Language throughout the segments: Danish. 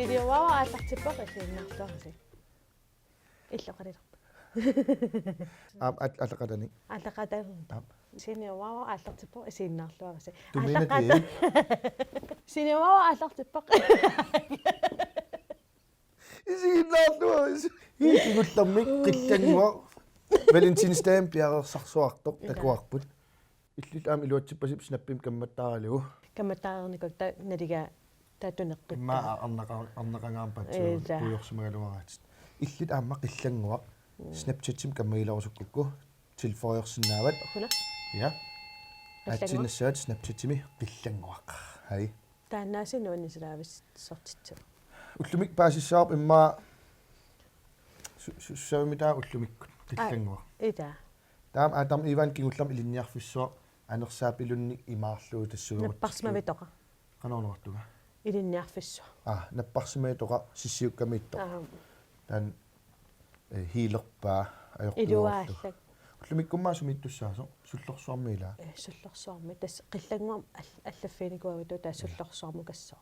Siliuava aallartippoq illiinnaarluarsi. Иллоqalillerpa. Аллақатани. Ааллақатагерта. Siliuava ааллартипpoq isiinnaarluarsi. Tuminati. Siliuava ааллартипpoq. Isiinnaarluarsi. Ikigullarmik qillangua. Valentinsdagen piarersarsuartoq takuarput. Illit aam iluatsippasip snappim kammattaaraligu. Kammattaagernikuk ta naliga taatuneqqit. Ma arnaqangaarpat puyorsumaluaraat. Illit aamma qillangua. Snapchatim kammailorsukkukku. Tilforiorsinnaavat. Huna. Ja. Atsinassaat snapchatimi qillanguaq. Hai. Taannaasinuunnisilaavis sortitsu. Ullumik paasissaarp imma sussamitaa ullumikkut qillanguaq. Ida. Taam atam ivan kingullam ilinniarfissuaq anersaapilunnik imaarluu tassugurat. Napparsmavitoqa. Qanornertuga. Ilinniarfissu. Napparsimaitoqa sissiukkamiittoq. Tan hiilerpaa ajortuartu. Iluaallak. Ullumikkummaa sumittussaaso sullorsuarmiila. Sullorsuarmi tas qillanguam allaffiinikuavitu taassullorsuarmu kassoo.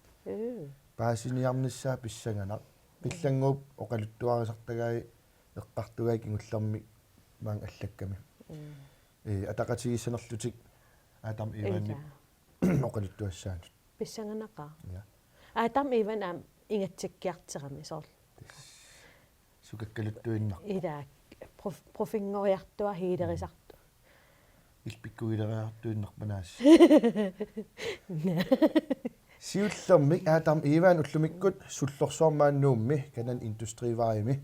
Paasiniarnissaa pissangana qillanguup oqaluttuarisartagai eqqartugai kingullermi maang allakkami. Ataqatigissanerlutik atam ivanni oqaluttuassaanut. Pissanganaqa. Ja. Atam ivan am ingatsikkiarterami soorl. Sukakkaluttuinnar. Ida profingoriartua hiilerisartu. Ilpikkuileriartuinnerpanaas. Siullermik atam ivan ullumikkut sullorsuarmaannuummi kanan industrivaarimi.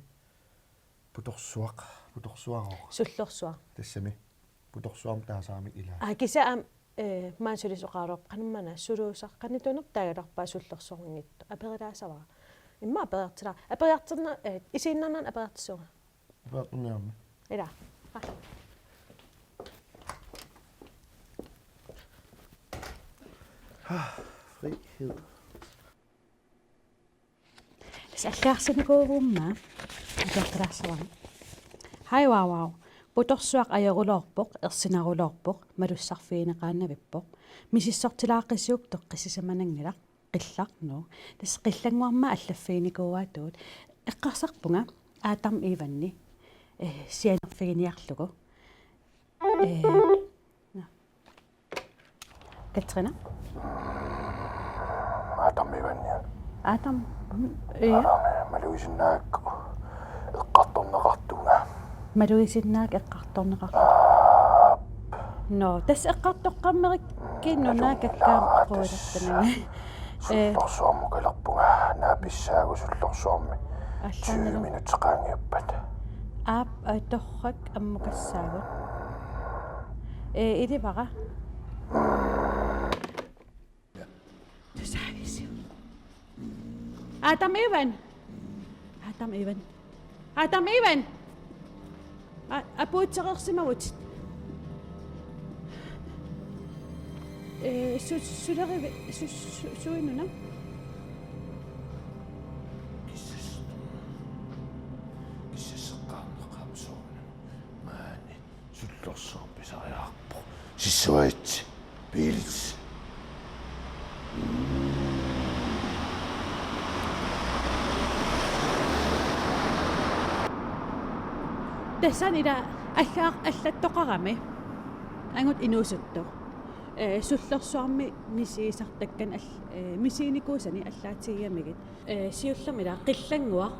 Putorsuaroq. Sullorsuar. Tassami. Putorsuarm taasaami ilaa. Kisa am maansulisoqaaroq qanummana suluusaqqanitunertaagalorpaa sullorsuarngittu. Aperilaasava. Imma aperiartila. Aperiarterna isiinnarnan aperiartissuga. Aperiarterniarmi. Ila. Frihed. Саллаарсинакуувумма аперталаарсаваа. Хай вау. Putorsuaq ajorulorpoq ersinarulorpoq malussarfiineqaannavippoq misissortilaaqqissiuk toqqisisamananngila qillarnu tas qillanguarma allaffiinikuuaatuut eqqarsarpunga aatarm ivanni sianerfiiniarlugu Katrina Aatarm ivanni aatarm maluisinnaakku eqqartorneqartuga maluisinnaak eqqartorneqartu no tas eqqartoqqammerikkinnunaakakkaam quulertanami sullorsuarmukalerpunga naapissaagu sullorsuarmi 20 minutteqaangiuppat aap atorrak ammukassaagut ilivara tasaalisiu aatam ivan apuutseqersimavut suleri suinuna kississeqqaarneqaamsuuna maani sullorsuarpisariarpo sissuait piilits tassanila allattoqarami angut inuusutto sullorsuarmi misiisartakkan misiinikuusani allaatigiamigit siullermila qillanguaq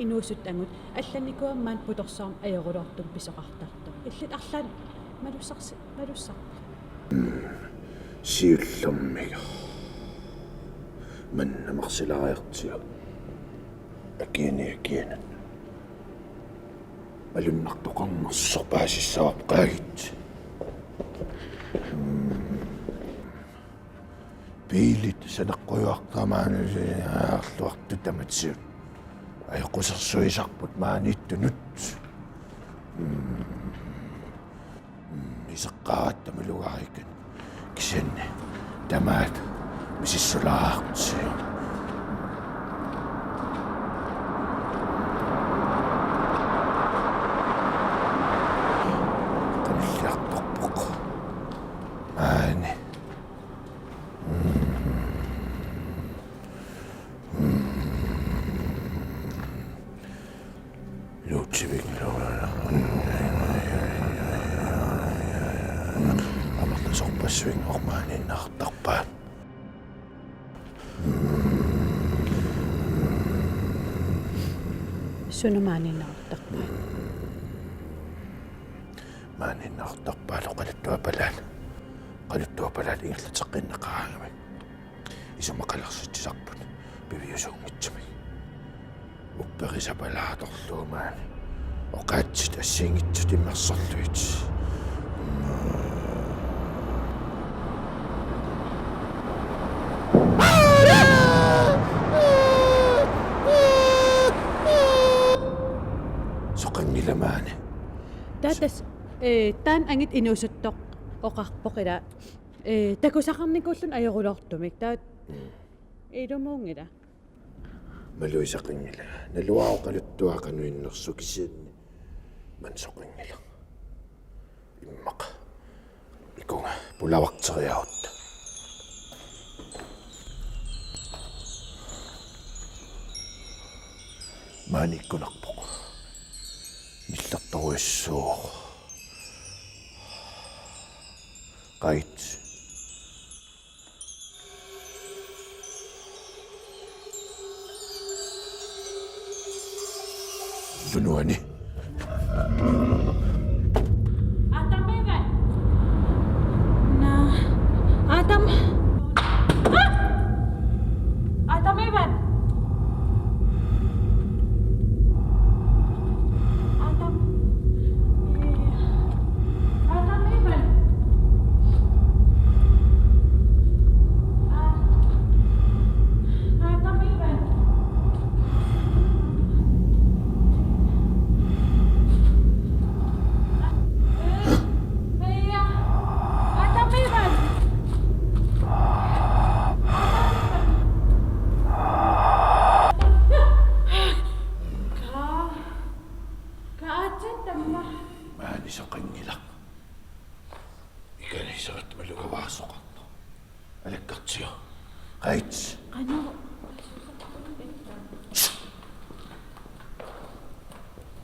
inuusut angut allanikuammaan putorsuarm ajorulortum pisoqartartu illit arlaan malussar siullermiga mannamarsilariartiga akiana malunartoqarnersoq paasissaaq qaagit piilit saneqqujuartamaanusinaarluartu tamatsiut ayqussersuisarput maaniittunut iseqqarat tamalugaarikan kisanni tamaat misissulaartsi luutsivikluuna amartasorpassuingormaaninnartarpaat Sunumaaninnaartarpa. maaninnaartarpaalo qaluttuapalaal ingerlateqqinnaqaagami isumaqalersitisarput piviusuungitsumi upperisapalaatorluumaani oqaatsit assiingitsut immersorluit soqangilamaani Tatas taan angit inuusuttoq oqarpoqila takusaqarnikuullun ajorulortumik taat ilumuungila maluisaqingila naluaoqaluttuaqanuinnersukisianni mansoqingila immaqa ikunga pulavarteriautta maanikkunarpoq millertoruissuuq qait Sunuani. Atam Evan. Nah, Atam. Atam Evan. Atam. Atam Evan. Atam Evan. Maani soqangila. Ikani saat malugawasoqarna. Alakkartio. Qait.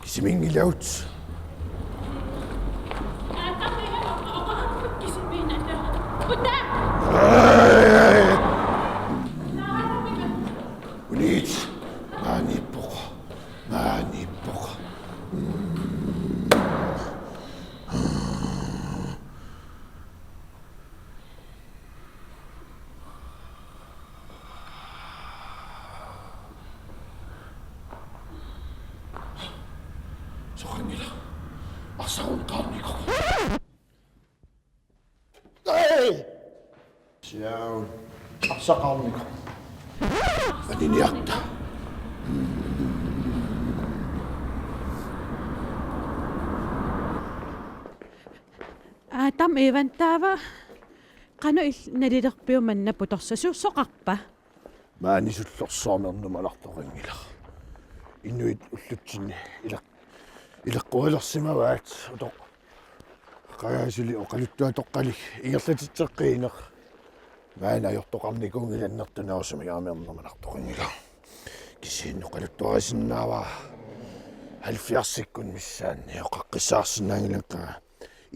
Kisimingilaut. Unit. Maani poqa. Maani poqa. Soqangila. Assaun qaarniko. Siaun. Assaqarniko. Aniniaqta. Atam Evan taava qanu nalilerpiu manna putorsasuussoqarpa. Maani sullorsoornernumalartoqangila. Inuit ullutsinni ilaqqualersimavaat utoq qayaasuli oqaluttuatoqqali ingerlatitseqqiineq maana ajortoqarnikuungilannertunausumi aamiarnermanartoqangila kisiinnoqaluttuarisinnnaava 70-sikkun missaanni oqaqqissaarsinnaangilaqqa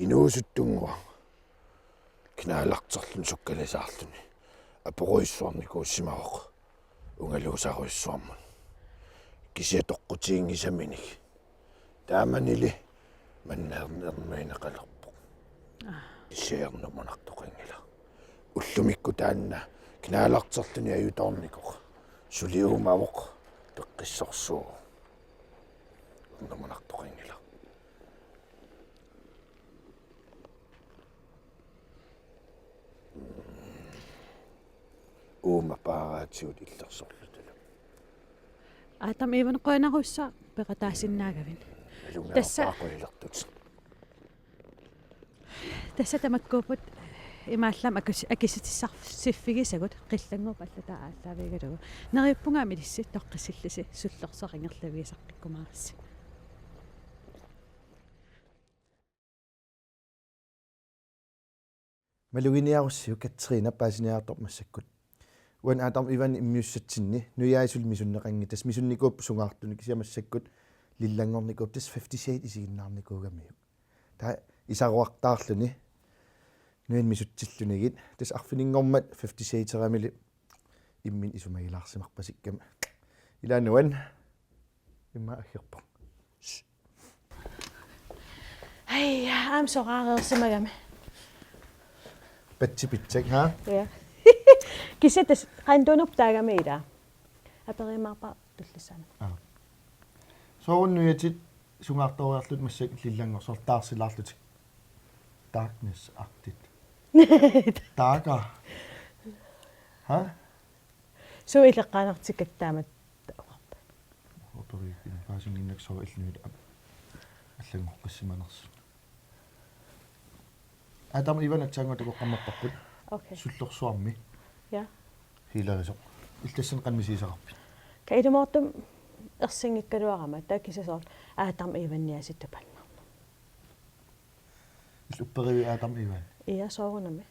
inuusuttungua kinaalarterlun sukkalisaarluni aporuissuarnikuussimaroq ungaluusaruissuarmun kisiatoqqutiingisaminik taamanili mannaernernuineqalerpoq kisiarnumunartoqangila ullumikku taanna kinaalarterluni ajutornikoq suliumavoq peqqissorsuu ernumunartoqangila uuma paaraatiut illersorlutulu Atam Evan qoinarussa peqataasinnaagavin. Tässä tamakkuuput imaallam akisitissarsifigisagut qillangup allata aallaavigalagu neriuppungaami lissi toqqissillisi sullersaqingerlaviisaqqikkумаарисси Maluginiarussiu Katrina paasiniartormassakkut uan Atam Ivan immiussatsinni nuyaaisul misunneqangitas misunnikuup sungaartuni kisiamassakkut лиллангорникуп тас 50 исигиннаарникуугамиу та исаруартаарлүни нуин мисутсиллунигит тас арфинингормат 50-терамили иммин исумагилаарсимарпасиккама илаануан имма аггерпо Ай, ам сораарерсимагами. патсипитсак ха Ja. Кисетас қандунуп таагамиила. Аперимаарпа туллисаана. сооруннуятит сунгаартоориарлут массак лиллангорсор таарсилаарлутик darkness artit darker ха Су илеққаанартиккаамат тааварпа. оторикин паасингиннаксоо иллунит аллагоққиссиманерс адам иванатсаангутакоққаммартарпут Okay. суллорсуарми Ja. хилерисо илтассан қанмисисақарпит Каидумаартум ерсингиккалуарама тааккисасоор аатарм иванниаситтупанна. иллуппериви аатам иван Ия соорунами.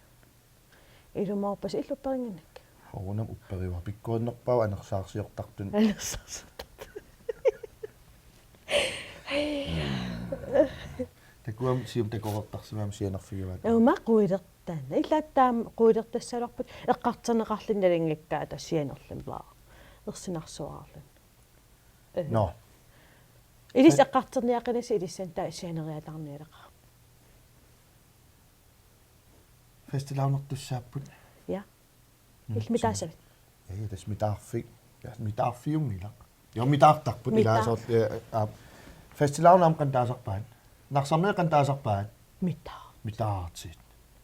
Илумаорпас иллупперингиннак. хорунам упперива пиккуиннерпау анерсаарсиортартун Алерсарс. такуам сиум такорертарсимаам сианерфигиваат Ума қуилертаана. Иллааттаам қуилертассалорпут эққартернеқарлинналингаккаа тассианерлимлаа. Ерсинарсуаарлун. но Илис эққартерниақинаси илиссан таа сианериалаарниалеқа. фестивалнертуссааппут Ja. Илмитаасавит. ja das mitаарfik ja mitаарfiungila jo mitaartarput ilaasor festivalnaam qantaasarpaat narsarmee qantaasarpaat Mittaa. mitaartit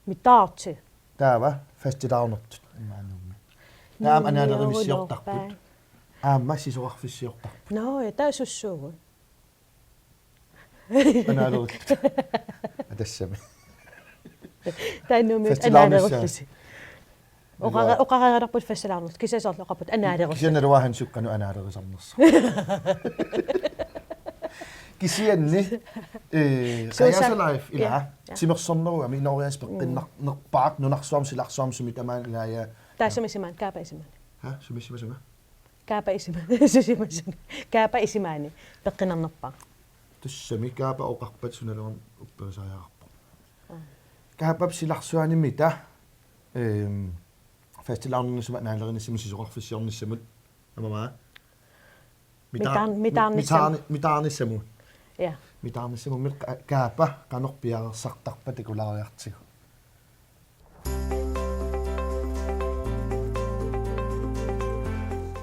Mitaarti. taava festivalnertut imaanuummi taam anaalerissiortarput aamma sisuarfissiortarput No, ja taasussuugun. anaalerut atassami Taannuumi Festivalnissa. anaalerullusi. Oqaraqarput festivalnut kisasorloqaput anaalerullusi. kisianaruahan suqqanu anaalerisamnersa kisianni qayasa live ila timersorneruami inorias peqqinnerpaaq nunarsuamsilarsuamsumit amaanlaaya Taasamisimaan kaapa isimaani. ha sumissimasuma Kaapa isimaani. Susimasuni. Kaapa isimaani. Peqqinarnerpaa. tussami kaapa oqarpat sunaluun upperisaajaqarpo kaapap silarsuanimita festivalnernisuma naalerinissimi sisuqarfissiornissamut amama mitaarnissamu Ja. mitaarnissamu mil kaapa qanorpiarersartarpa takulariartigu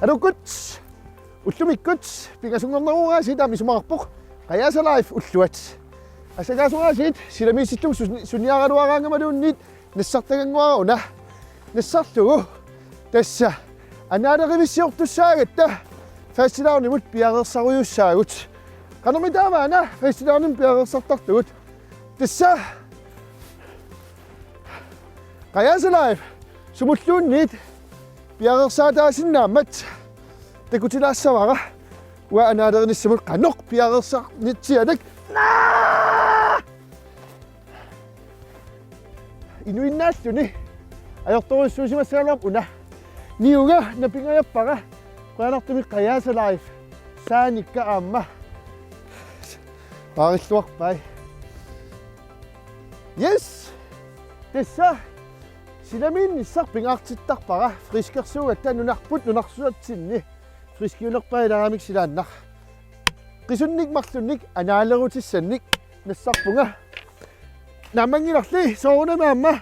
alukuts ullumikkuts pingasungornerugaasi taamisumarpoq qayaasa live ulluat asagaasugaasiit silamisillum suniaraluaraangamaluunnit nassartaganguara nassarlugu tassa anaalerivissiortussaagatta festivalnimut piarersaruyussaagut qanermitaamaana festivalnim piarersartartugut tassa qayaasa live sumulluunnit piarersaataasinnaamat takutilaassamara wa anaalerinnissamut qanoq piarersarnitsiatak inuinnaalluni ajortoruissuusimassaaluarp una niuga napingajappara qaanartumi qayaasa live saanikka aamma paarilluarpai yes tassa silamiinnissar pingaartittarpara friskersuugatta nunarput nunarsuatsinni friskiunerpai laramik silaannar qisunnik marlunnik anaalerutissанник nassarpunga namangilarli soorunamaamma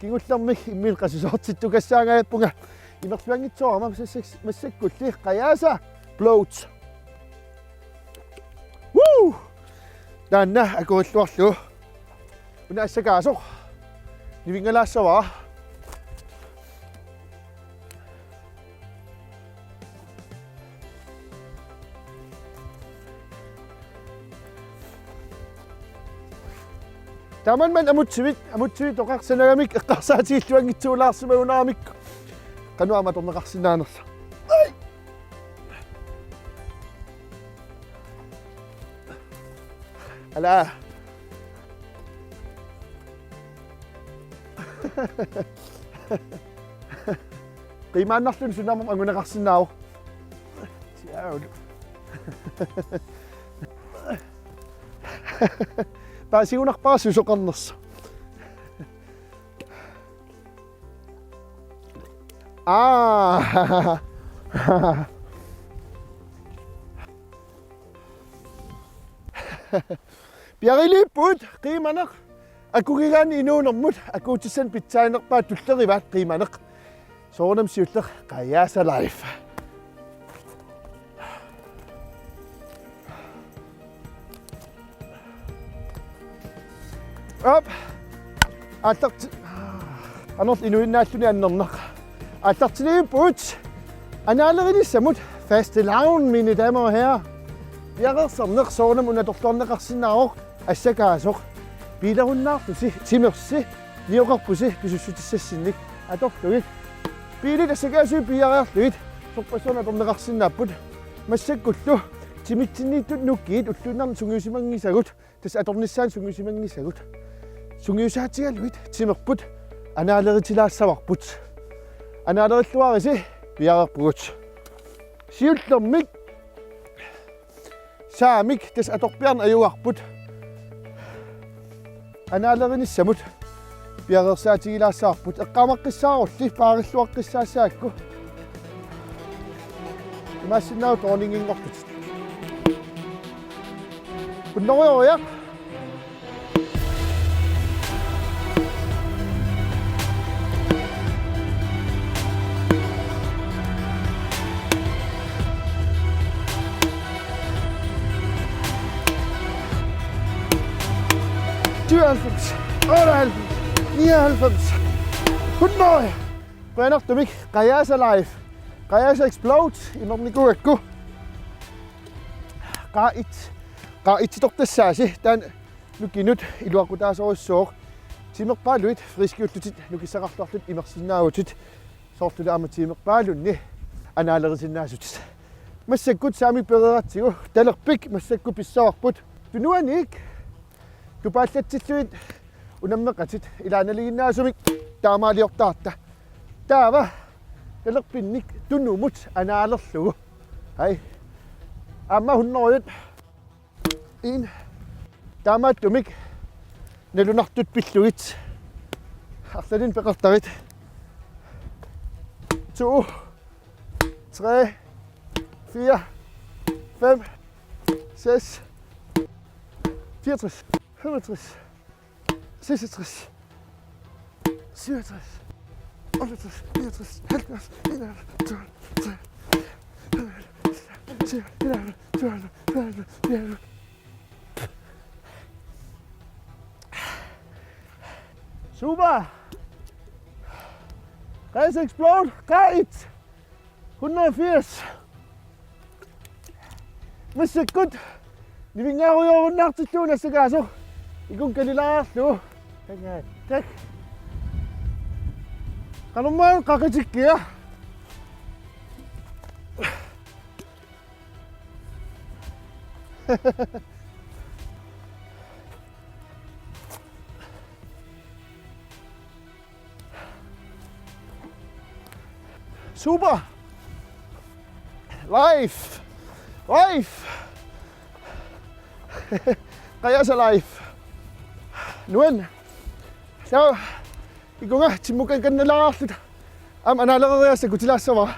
kingullarmik immiil qasusortittukassaangajappunga imersuangitsoorama massakkulli qayaasa bloat woo taanna akuilluarlu una assakaasoq nivingalaassavaa Tamanman amutsivit oqarsanagami eqqarsaatiilluangitsuulaarsimagunaramik qanuama torneqarsinaanersa ala qiimaannarlun sunamam angunaqarsinnaavo siaulu Pääsiunarpaa sysoqarnersa. Piariliput qiimaneq akugigaani inuunermut akuutissan pitsaanerpaa tullerivaat qiimaneq soornam siulleq qayaasa life. Up. Anort inuinnaalluni annerneq. Attartiliput. Analerinissamut fastelavn, mine damer og herrer. Piaqerserneq soornam unatorluarneqarsinnaavoq assakaasoq. Piilerunnaartusi timersi nioqarpusi pisussutissassinnik atorlugik. Piilit assakaasui piareerluit sorpassuuna torneqarsinnaaput. Massakkullu timitsinniittut nukkiit ulluunarni sungiusimangisagut tas atornissaan sungiusimangisagut. Sungiusaatigaluit timerput anaaleritilaassavarput. Anaalerилluarisi piaqerpugut. Siullermik saamik tas atorpiarn ajuarput. Anaalerinnissamut piaqersaatigilaassaarput eqqamaqqissaarutti paarilluaqqissaassaakku. Imaassinnaau toorningingortut. Unnorioriaq Alphons, 98, 100. Brænderdumik, Qayaasa live. Qayaasa explode, inornikuakku. Qaa'ittortassaasi taan nukinut iluaqutaasorissuoq. Timerpaaluit friskiullutit nukissaqartorlut imersinnaagutit. Soortula ama timerpaalunni anaalerisinnaasutit. Massakkut saami pereratsigu talerpik massakku pissaarput. Tunuanik Tupaallatsilluit unammeqatit ilaanaliginnaasumik taamaaliortaarta. Taava talerpinnik tunumut anaalerlugu. Hai. Amma hunnoruyut. In taamaattumik nalunartut pillugit. Arlalin peqertarit. 2 3 4 5 6 64 65, 66, 67, 68, 69, 70, 71, 72, 73, Super! Qayaasa explode, qaa'it! 180. Massakkut! Nivingaarujorunnaartilluun assakaasoq. Ikun kalilaarlu. Tak. Qanermaan qaqitikkia. Super. Life. Qayaasa life. Nuan. So, ikunga timukan kannalaarlut. Am anaalereriassa kutilaassawa.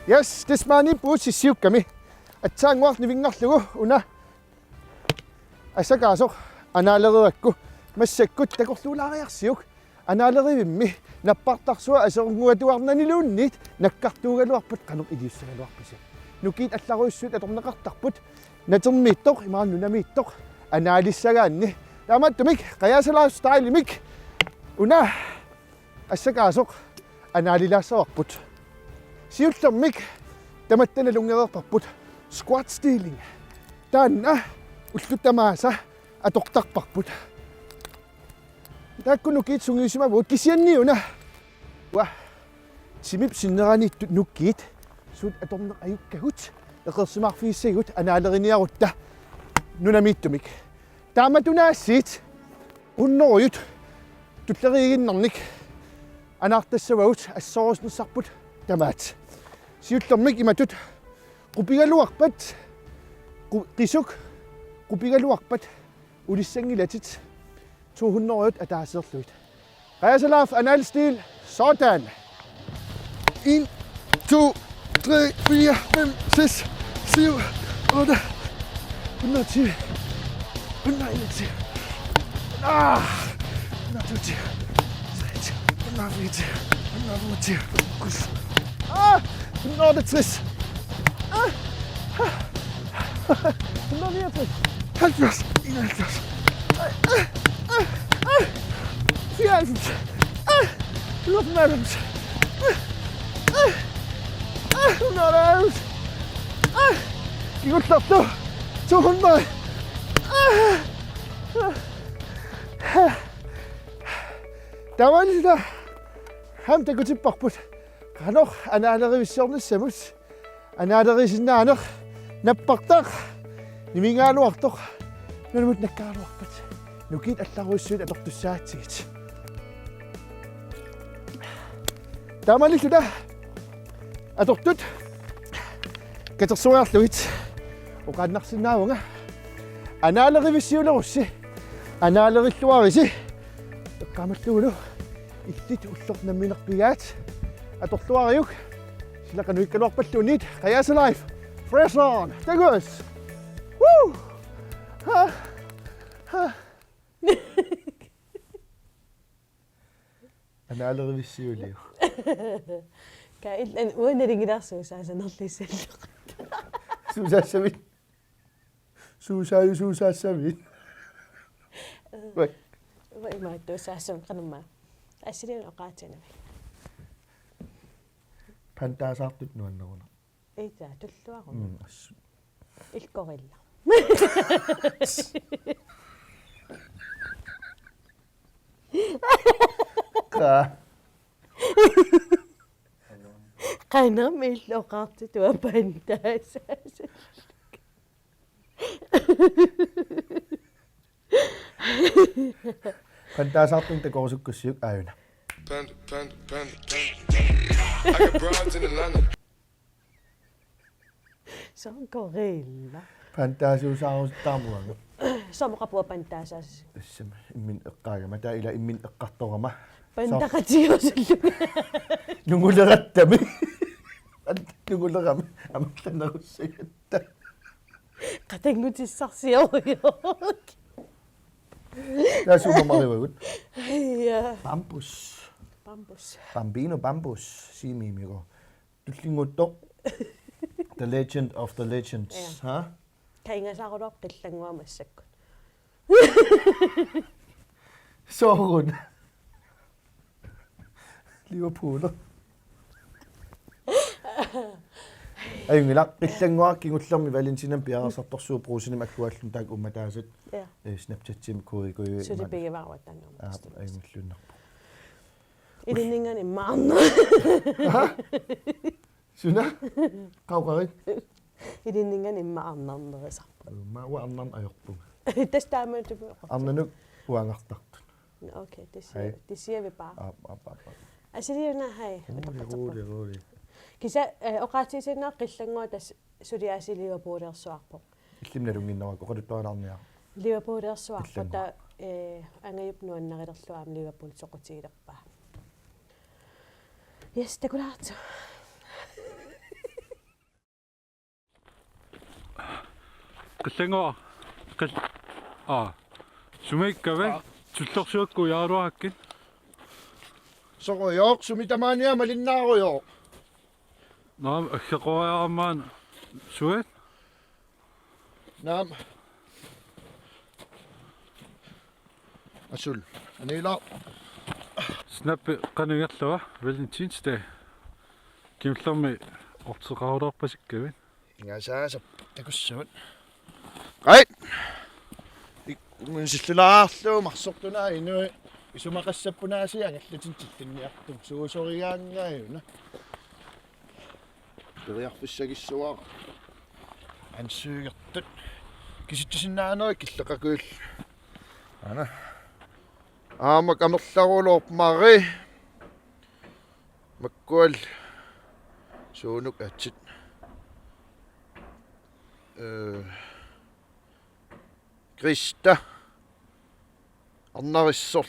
Yes, tismaani puussissiukkami. Atsaanguarni vingarlugu una assakaasoq anaalereriakku massakkut takorluulaariarsiuk anaalerivimmi nappartarsua aserunguatuarnaniluunniit nakkartuugaluarput qaner iliussagaluarpisi. Nukit allaruissuut atorneqartarput natermiittoq imaannunamiittoq anaalissagaanni taamattumik Qayaasa lifestylemik una assakaasoq anaalilaassararput siullermik tamattanalungererparput squat stealing taanna ullutamaasa atortarparput taakku nukit sungiusimavuut kisianniuna wa simip sinneraniittut nukkiit suut atorneq ajukkagut eqersimarfiissagut anaaleriniarutta nunamiittumik taamatunaasiit unnoruyut tulleriiginnernik anaartassavagut assoorusnersarput tamaat siullermik imatut Qupigaluarpat qisuk qupigaluarpat ulissangilaatit 200 ataaserluit. Qayasalaaf analstil sådan. 1 2 3 4 5 6 7 8 110 121 122 124 125 160 169 70 71 94 95 100 이것도 200 тавалла хамтакутиппарпут канор анаалеривиссиорнissamус анаалерисиннаанер наппартаақ нимингаалуартоқ налмут наккаалуарпат нукит алларуиссуит алортуссаатсигит тамалиллуна атортут катерсуаарлуит оқааннарсинаавунга анаалеривиссиулерусси анаалериллуариси эққамаллугулу иллит уллорнамминерпигаат аторлуариук силақануиккалуарпаллуунит Qayasa Life fresh on тагус woo анаалеривиссиулиу كائن وين رجلاسو أساسا نطلع سلق سوساسامين سوساسامين ما توساسم قنما أسرين أوقاتنا 판타사артут нуаннеруна إيه تلوا الكوريلا قنم اللقاط وبنتاس 판타사артун такорусуккуссиук ааюна I got broads in Atlanta. Son gorilla. 판타시усаарустаармуага Som rapua pantasas. тассама иммин эққаагама таа ила иммин эққарторама Pantakatiusullu. нугулераттами нугулерами амалланеруссагатта Qatangutissarsioriu. таасумамаривагут Ja. бамбус Bambus. Bambino Bambus симимиго туллингутто The Legend of the Legends ха Kaingasaaruloq qillanguamassakku. Sorun Liverpool Ayungila qillanguaq kingullermi Valentinam piarasartorsuu pruusinim akkuallun taak ummataasat Ja. Snapchat-sim kuikuyu Sulipigivaruattannu. ayungullunnarpu Iliningani maarna. Suna qauqarit Iliningani maarnarnerisa. ma uarnarn ajorpung Testaamatupu. arnanuk uangartartut Okay, det siger vi bare. ap Asiliuna hai. rolig Kisa oqaatisinaa qillanguа tas suliaasiliuapuulersuarpo. illimnalunginnarakku qaduttuanarnia Liuapuulersuarpo ta angayupnuannarilerluaam Liverpool soqutigilerpa. Yes, takulaartu. qillangoa sumaikkavan tullorsuakku jaaruakkin soqoyoq sumitamaania malinnaaruyoq naam aggeqoaarmaan suat naam asul anila snap qanugerlua Valentine's Day kimllermi orteqarulerpasikkavan ingasaasap takussuut qait sillulaarlu marsortuna inu isumaqassappunaasi angallatin tillinniartum suusorigaangaayuna periarfissagissuaa ansyygertut kisittisinnaanoi killeqakuull ana aama kamerlaruulorpmari makkual suunuk atsit Krista Arnarissor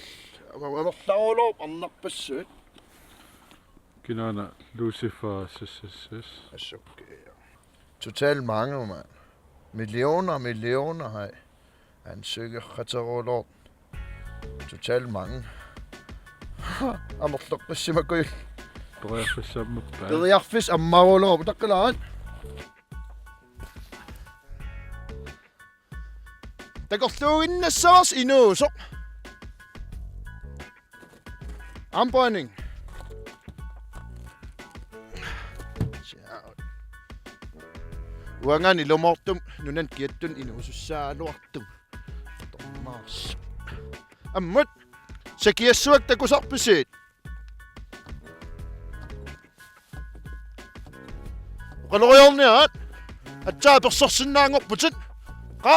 amorlaruloop arnarpassuit Kinaana Lucifer sis. assukkia totalt mange mand millioner har ansøgerkategorier totalt mange amorlorpassimakui Toriarfissammappa. Pediarfis ammaruloop taqqalaat takorluuginnassavars inuusoq armbøjning uangani lomortum nunan kiattun inuusussaaluartum tormaars ammut sakiassuak takusarpisiit qaloriorniaat atsaa persorsinnaangorputit qa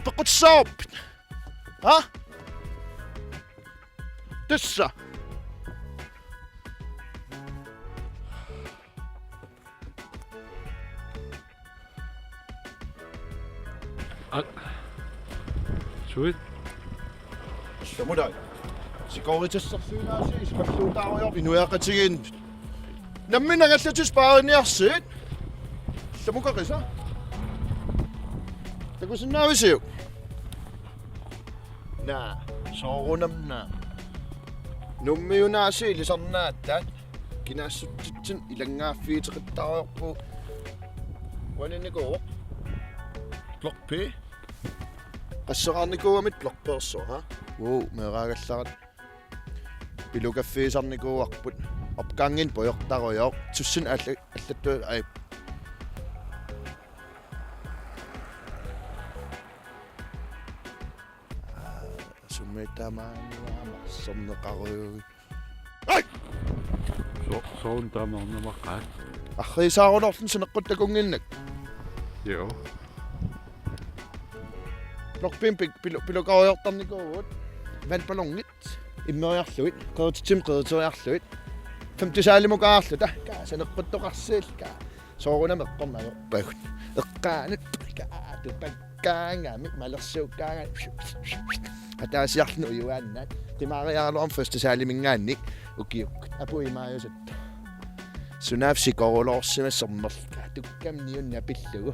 pequtsaarpit ha tassa Suit. Samurai. Sikoritassersuunaasi isqalluutaarior inuaqatigin. Namminagallutis paariniarsiit. Samukaqisa. Takusinnaavisiu. Naa, soorunamna. Nummiunaasi ilisarnaattaat kinaassutitsin ilangaaffiiteqittaariorpu. Waninikuo. Blokpi. Qassaqarnikuamit blokpersor ha. Wow, meeraaгаllarat. Pilukaffiisarnikuuarput. Opkangin poyortaruyor. Tussin allattu ai. Summitamaannuama sorneqaruugi. Ai! Soon taamornamaqaat. Arriisaarunorlun sineqquttakungilnak. Jo. Blokpin pilukaruyortarnikuut. Valpalongit. Immeriarluit. Qeutitim qeuturiarluit. 50-saalimukaarluta. Saneqquttoqarsiilka. Soorunamekqornaajorpagut. Eqqaanut. Tupakkaangami malersuukkaanga. Ataasiarlunu ujuaannaat. Timaariarluarm 1-saalimingaannik ukiuk. Apuimaajusut. Sunaafsikorulorsimassornerlka. Tukkamniunna pillugu.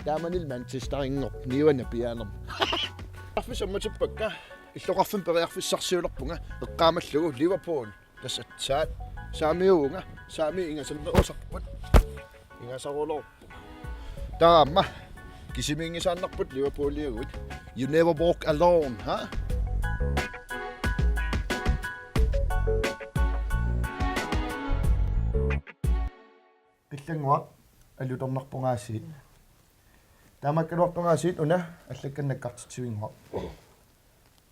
Taamanil Manchesteringor niuanna pianerm. Arfissammatipakka illoqarfin periarfissarsiulerpunga eqqaamallugu Liverpool tasatsaat saamiuunga saami ingasanneruusarput ingasarulorpu taamma kisimiingisaannarput Liverpooliugut you never walk alone ha qillanguaq allutornarpungaasiit taamakkaluarpungaasiit una allakkannaqqartitsivingua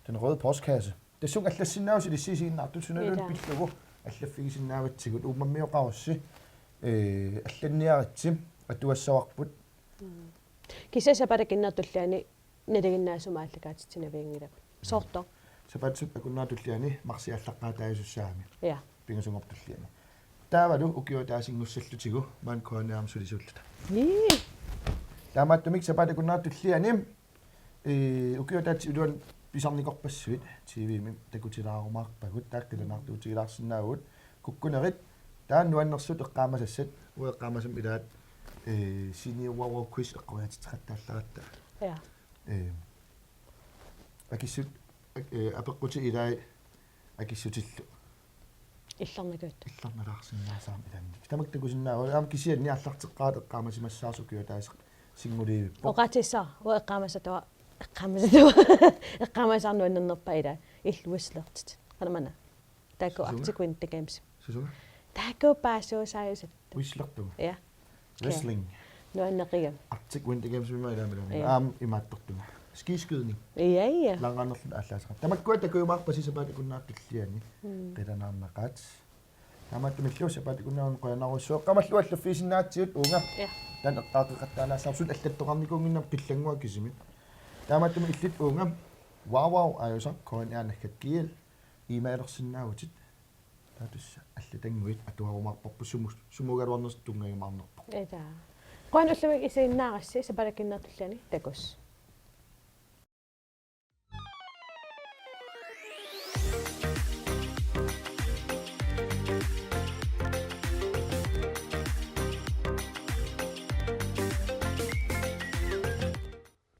den røde postkasse det sung allassinnaavsi lissisiinnaartu sunalun pillugu allaffigisinnaavatsigut uumammiuqarussi алланниаратсим атуассаварпут кисасапалакиннартуллаани налигиннаасумааллакаатитсинавиингилакут соорто сапатсуп акуннаатуллиани марсиаллаққаатаажуссаами я пингасунгортуллиани таавалу укиутаасингуссаллутигу маан коаниармсулисуллута таамааттумик сапатакуннаатуллиани укиутаати улуан писарникорпассуит тивими такутилаарумаарпагут тааккиланартуутигилаарсинаагут куккунерит тааннуаннэрсут эққаамасассат уэққаамасам илаат синиуауа квиз эққуяатитеқаттаалларатта я акиссут апеққути илаи акиссутиллу илларникуут илларналаарсиннаасаам иланник тамактакусиннаава аам кисианни аллартеққаат эққаамасимассаасукиу таасеқ сингулиивиппо оqaатиссаа уэққаамасатуа эққаамасаарнуаннернерпа ила иллуаслертит канамана таку артикуин текамс сусуга таку паасуусааюсат уислертуга я wrestling нуаннеқига arctic winter games мимаа илаамилаа аам имааттортуга скискидник я лангаанерлу ааллаасеqa тамаккуа такуимаарпа сисапаат икуннаартуллиани қиланаарнақаат таматтумиллуу сапаат икуннаарн қуянаруссуа қамаллу аллуффисиннаатсиут уунга я тан эққаақиқаттаалаассаарсут аллаттоқарникунгиннам қиллангуа кисимит таматтум иллит уунга вау аюса коанианаккат киил имаалерсиннаавутит татусса аллатангуит атуарумаарпарпу сумугалуарнерс тунгагимаарнерпо эта Qoan ullavik isiinnaarassi sapalakinnertullani takus.